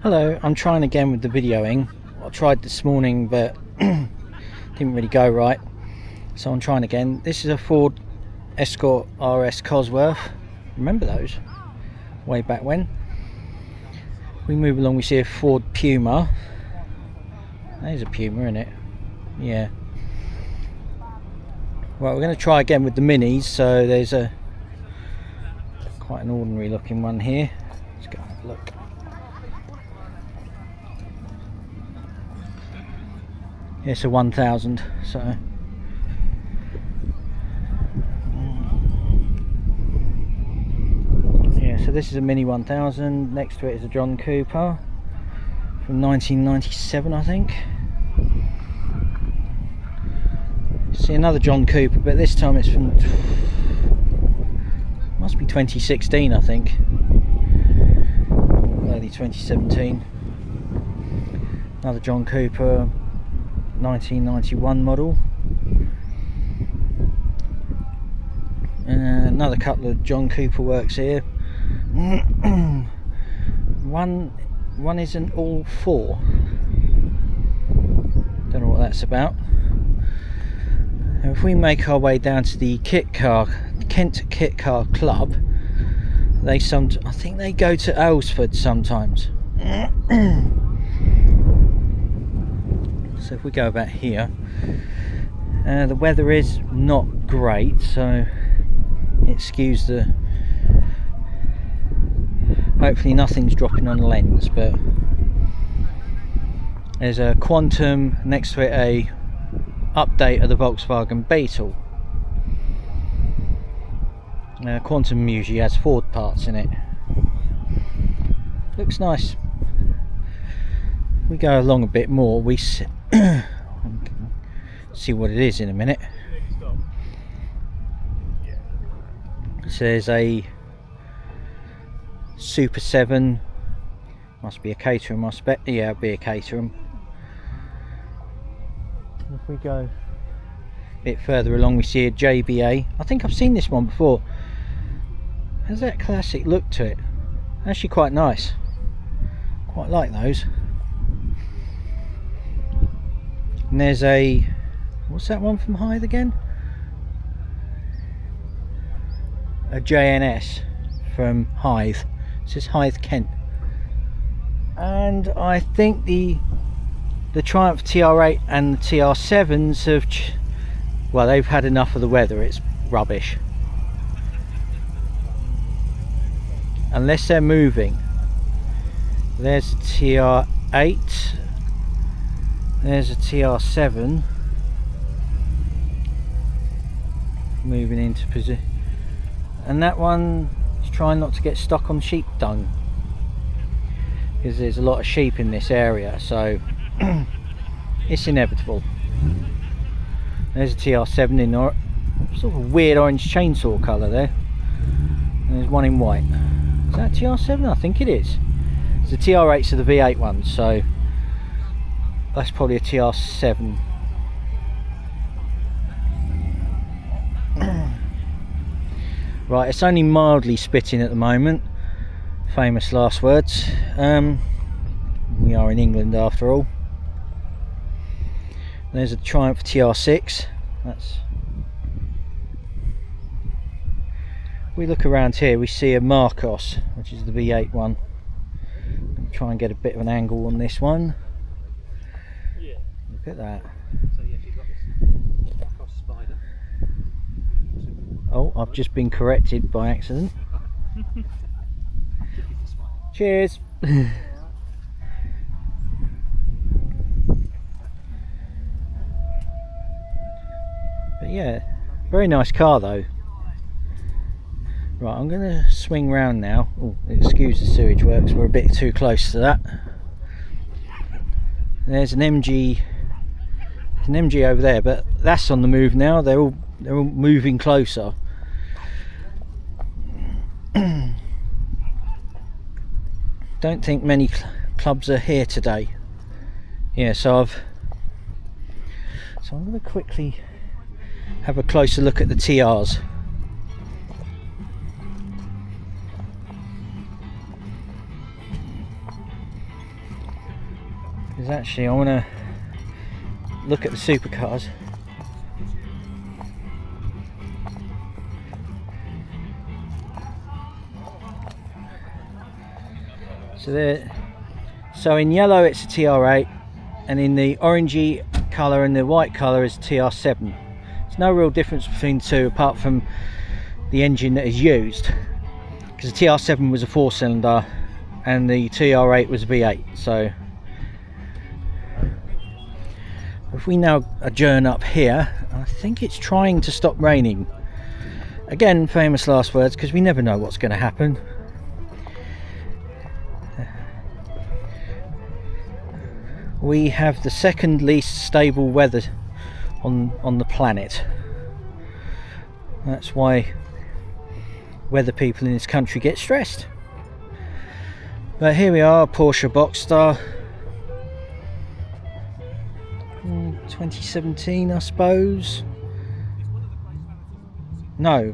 Hello, I'm trying again with the videoing. I tried this morning but didn't really go right, so I'm trying again. This is a Ford Escort RS Cosworth. Remember those? Way back when. We move along, we see a Ford Puma. There's a Puma, isn't it? Yeah. Right, we're going to try again with the Minis. So there's a quite an ordinary looking one here. Let's go have a look. It's a 1000, so yeah, so this is a Mini 1000. Next to it is a John Cooper from 1997, I think. See another John Cooper, but this time it's from must be 2016, I think, early 2017. Another John Cooper 1991 model. Another couple of John Cooper works here. one isn't all four. Don't know what that's about. If we make our way down to the Kent Kit Car Club, I think they go to Aylesford sometimes. So if we go about here, the weather is not great, so excuse the, hopefully nothing's dropping on the lens, but there's a Quantum, next to it a update of the Volkswagen Beetle. Quantum usually has Ford parts in it. Looks nice. We go along a bit more, we see what it is in a minute. So there's a Super 7, must be a Caterham, I expect. Yeah, it'll be a Caterham. If we go a bit further along, we see a JBA. I think I've seen this one before. Has that classic look to it? Actually quite nice. Quite like those. And there's a, what's that one from Hythe again? A JNS from Hythe. This is Hythe Kent. And I think the Triumph TR8 and the TR7s have, well, they've had enough of the weather. It's rubbish. Unless they're moving. There's a TR8. There's a TR7 moving into position, and that one is trying not to get stuck on sheep dung, because there's a lot of sheep in this area, so it's inevitable. There's a TR7 in sort of a weird orange chainsaw colour there, and there's one in white. Is that TR7? I think it is. The TR8s are the V8 ones, so that's probably a TR7. Right, it's only mildly spitting at the moment. Famous last words. We are in England after all. There's a Triumph TR6. We look around here, we see a Marcos, which is the V8 one. Try and get a bit of an angle on this one. Look at that. So yeah, you've got this Marcos Spider. Oh, I've just been corrected by accident. Cheers. But yeah, very nice car though. Right, I'm going to swing round now. Oh, excuse the sewage works, we're a bit too close to that. There's an MG over there, but that's on the move now. They're all moving closer. Don't think many clubs are here today. Yeah, so I'm going to quickly have a closer look at the TRs. Because actually I want to look at the supercars. So in yellow it's a TR8, and in the orangey colour and the white colour is TR7. There's no real difference between the two apart from the engine that is used, because the TR7 was a 4-cylinder and the TR8 was a V8. So if we now adjourn up here, I think it's trying to stop raining. Again, famous last words, because we never know what's going to happen. We have the second least stable weather on the planet. That's why weather people in this country get stressed. But here we are, Porsche Boxster, 2017 I suppose. No,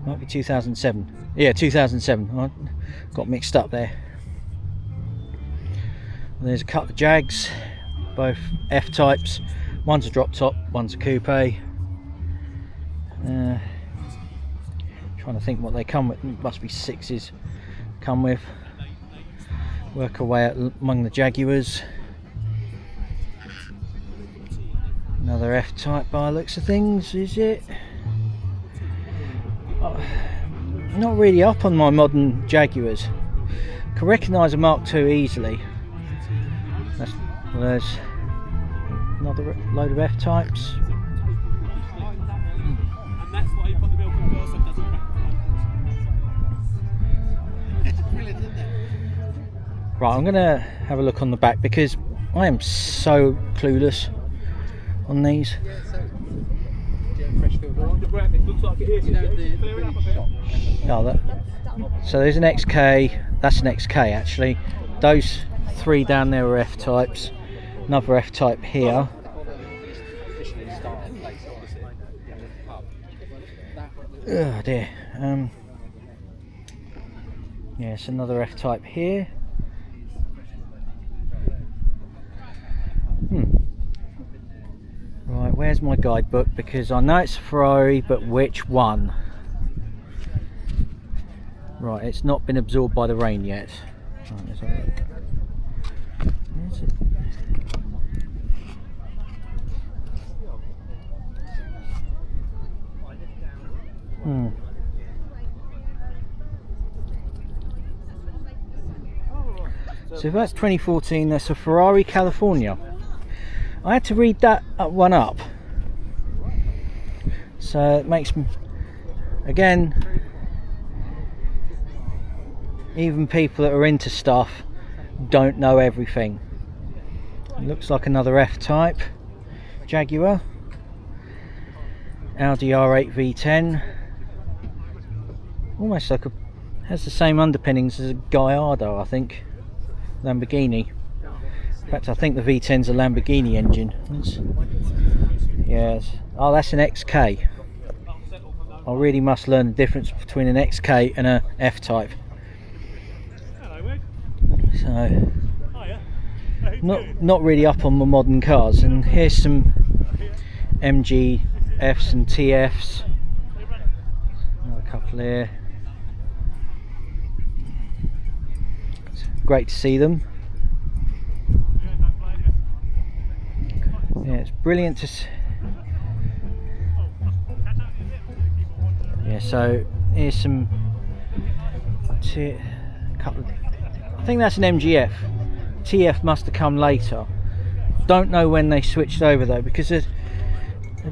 might be 2007. Yeah, 2007. I got mixed up there. There's a couple of Jags, both F-types. One's a drop top, one's a coupe. Trying to think what they come with. Must be 6s come with. Work our way out among the Jaguars. Another F-type by the looks of things, is it? Not really up on my modern Jaguars. Can recognise a Mark II easily. There's another load of F-types. Right, I'm going to have a look on the back because I am so clueless on these. Oh, so there's an XK, that's an XK actually. Those 3 down there are F-types. Another F-type here. Oh dear. Yes, another F-type here. Right, where's my guidebook? Because I know it's a Ferrari, but which one? Right, it's not been absorbed by the rain yet. Right, let's have a look. Where's it? So if that's 2014, that's a Ferrari California. I had to read that one up. So it makes me, again, even people that are into stuff don't know everything. It looks like another F-type Jaguar. Audi R8 V10. Almost like has the same underpinnings as a Gallardo, I think. Lamborghini. In fact, I think the V10's a Lamborghini engine. Yes. Oh, that's an XK. I really must learn the difference between an XK and a F-type. So, not really up on my modern cars. And here's some MG Fs and TFs. Another couple here. It's great to see them. Yeah, it's brilliant to see. Yeah, so here's some couple of, I think that's an MGF. TF must have come later. Don't know when they switched over though, because they're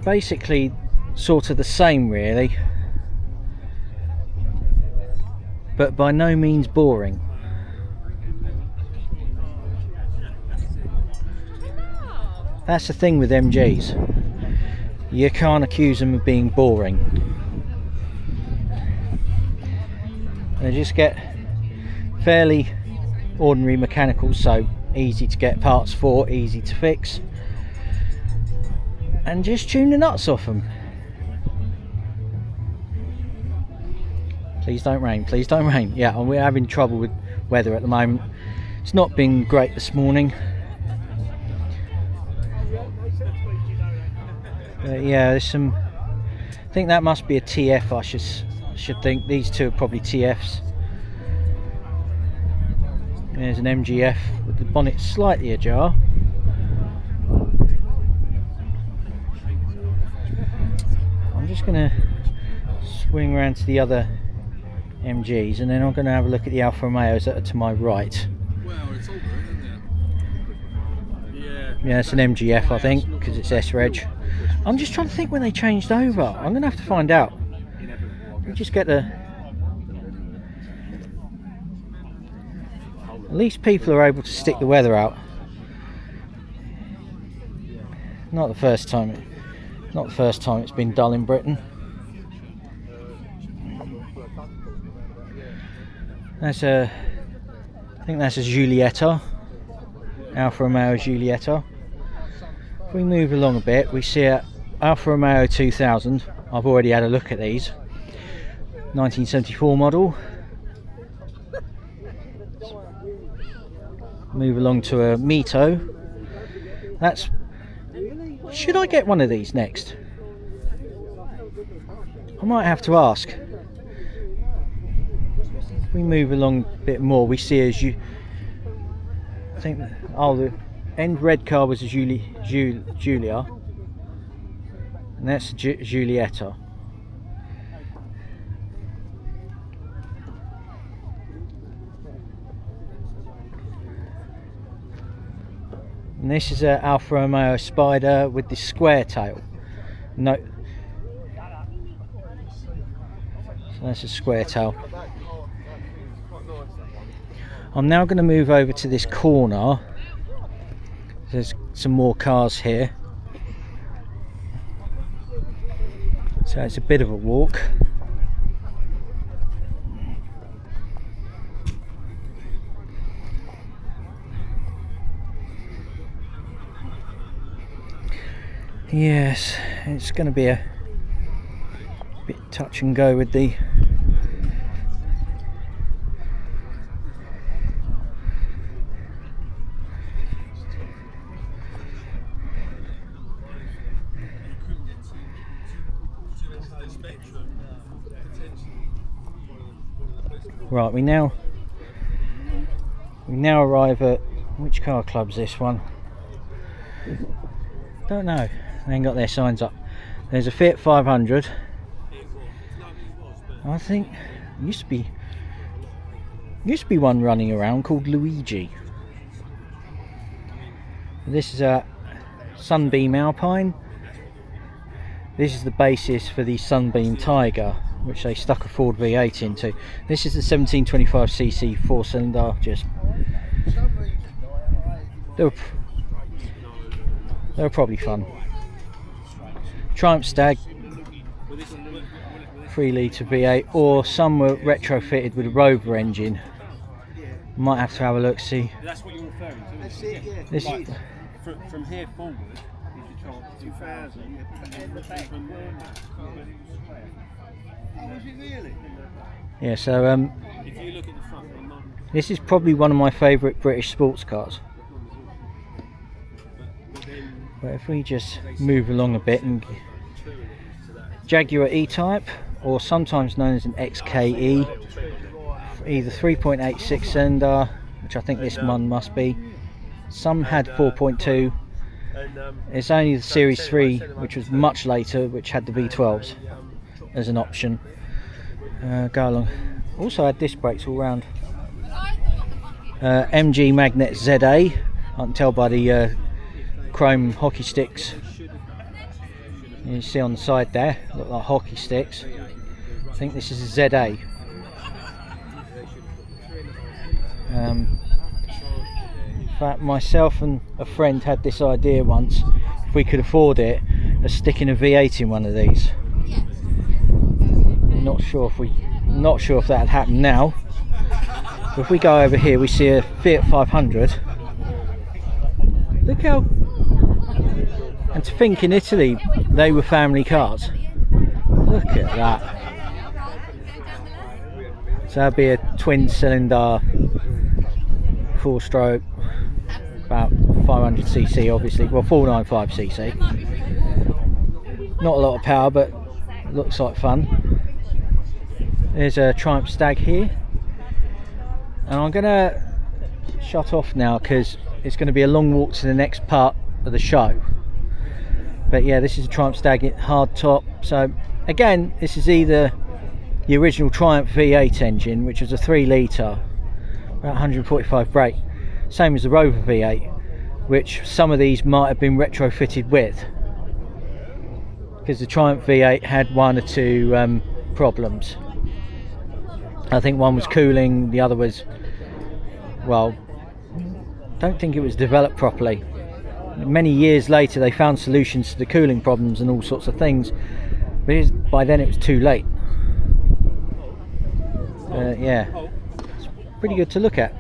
basically sort of the same really, but by no means boring. That's the thing with MGs, you can't accuse them of being boring. They just get fairly ordinary mechanicals, so easy to get parts for, easy to fix, and just tune the nuts off them. Please don't rain, please don't rain. Yeah, and we're having trouble with weather at the moment. It's not been great this morning. Yeah, there's some. I think that must be a TF. I should think these two are probably TFs. There's an MGF with the bonnet slightly ajar. I'm just going to swing around to the other MGs, and then I'm going to have a look at the Alfa Romeos that are to my right. Yeah, it's an MGF, I think, because it's S-Reg. I'm just trying to think when they changed over. I'm going to have to find out. We just get the... At least people are able to stick the weather out. Not the first time it's been dull in Britain. That's a... I think that's a Giulietta. Alfa Romeo Giulietta. If we move along a bit, we see a Alfa Romeo 2000. I've already had a look at these. 1974 model. Move along to a Mito. That's... Should I get one of these next? I might have to ask. If we move along a bit more, we see a I think, oh, the end red car was a Giulia, and that's a Giulietta. And this is a Alfa Romeo Spider with the square tail. No, so that's a square tail. I'm now going to move over to this corner. There's some more cars here, so it's a bit of a walk. Yes, it's going to be a bit touch and go with the right. We now arrive at, which car club's this one? Don't know. They ain't got their signs up. There's a Fiat 500. I think used to be one running around called Luigi. This is a Sunbeam Alpine. This is the basis for the Sunbeam Tiger, which they stuck a Ford V8 into. This is the 1725cc 4-cylinder. Just they were probably fun. Triumph Stag 3-litre V8, or some were retrofitted with a Rover engine. Might have to have a look, see. That's what you're referring to. That's it, yeah. This like, from here forward is the chance 2000. Oh, was it really? Yeah, so if you look at the front, this is probably one of my favourite British sports cars. But if we just move along a bit, and Jaguar E-Type, or sometimes known as an XKE, either 3.86 cylinder, which I think this one must be. Some had 4.2. It's only the Series 3, which was much later, which had the V12s as an option. Go along. Also had disc brakes all round. MG Magnet ZA. I can tell by the chrome hockey sticks you see on the side there, look like hockey sticks. I think this is a ZA. In fact, myself and a friend had this idea once, if we could afford it, of sticking a V8 in one of these. Not sure if that had happened now. But if we go over here, we see a Fiat 500. Look how, and to think in Italy they were family cars. Look at that. So that'd be a twin cylinder 4-stroke, about 500cc obviously, well 495cc. Not a lot of power, but looks like fun. There's a Triumph Stag here, and I'm gonna shut off now because it's going to be a long walk to the next part of the show. But yeah, this is a Triumph Stag hard top. So again, this is either the original Triumph V8 engine, which was a 3 litre, about 145 brake, same as the Rover V8, which some of these might have been retrofitted with, because the Triumph V8 had 1 or 2 problems. I think one was cooling, the other was, well, don't think it was developed properly. Many years later they found solutions to the cooling problems and all sorts of things, but by then it was too late. Yeah, it's pretty good to look at.